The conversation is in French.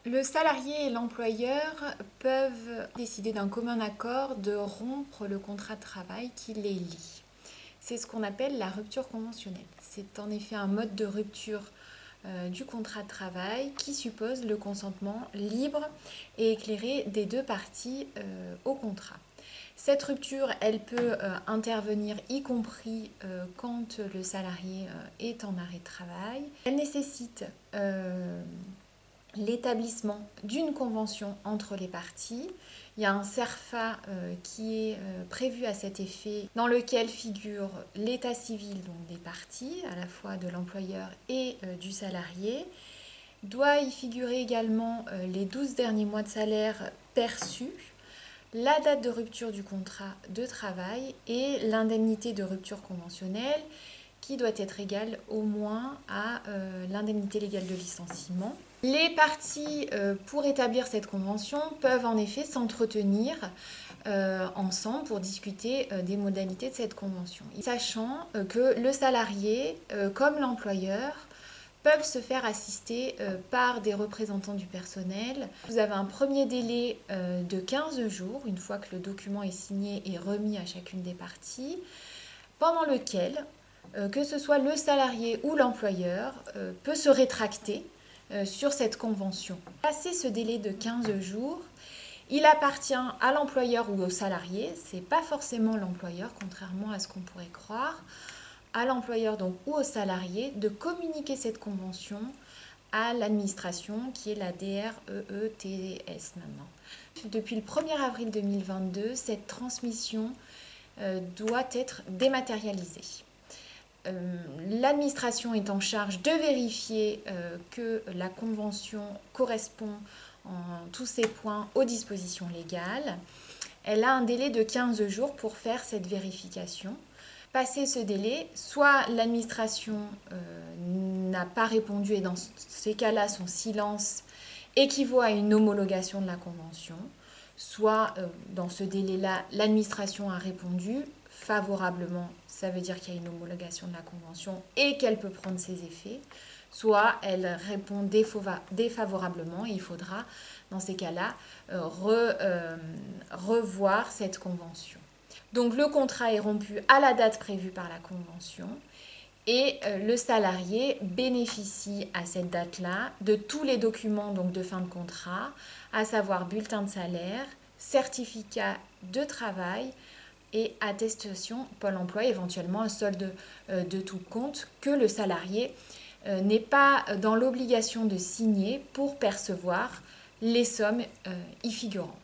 Le salarié et l'employeur peuvent décider d'un commun accord de rompre le contrat de travail qui les lie. C'est ce qu'on appelle la rupture conventionnelle. C'est en effet un mode de rupture du contrat de travail qui suppose le consentement libre et éclairé des deux parties au contrat. Cette rupture, elle peut intervenir y compris quand le salarié est en arrêt de travail. Elle nécessite l'établissement d'une convention entre les parties. Il y a un CERFA qui est prévu à cet effet, dans lequel figure l'état civil donc, des parties, à la fois de l'employeur et du salarié. Doit y figurer également les 12 derniers mois de salaire perçus, la date de rupture du contrat de travail et l'indemnité de rupture conventionnelle qui doit être égale au moins à l'indemnité légale de licenciement. Les parties, pour établir cette convention, peuvent en effet s'entretenir ensemble pour discuter des modalités de cette convention, sachant que le salarié, comme l'employeur, peuvent se faire assister par des représentants du personnel. Vous avez un premier délai de 15 jours, une fois que le document est signé et remis à chacune des parties, pendant lequel, que ce soit le salarié ou l'employeur, peut se rétracter sur cette convention. Passé ce délai de 15 jours, il appartient à l'employeur ou au salarié, c'est pas forcément l'employeur, contrairement à ce qu'on pourrait croire, à l'employeur donc ou au salarié de communiquer cette convention à l'administration qui est la DREETS maintenant. Depuis le 1er avril 2022, cette transmission doit être dématérialisée. L'administration est en charge de vérifier que la convention correspond en tous ses points aux dispositions légales. Elle a un délai de 15 jours pour faire cette vérification. Passé ce délai, soit l'administration n'a pas répondu et dans ces cas-là, son silence équivaut à une homologation de la convention, soit dans ce délai-là, l'administration a répondu favorablement, ça veut dire qu'il y a une homologation de la convention et qu'elle peut prendre ses effets, soit elle répond défavorablement et il faudra, dans ces cas-là, revoir cette convention. Donc le contrat est rompu à la date prévue par la convention et le salarié bénéficie à cette date-là de tous les documents donc, de fin de contrat, à savoir bulletin de salaire, certificat de travail et attestation Pôle emploi, éventuellement un solde de tout compte que le salarié n'est pas dans l'obligation de signer pour percevoir les sommes y figurant.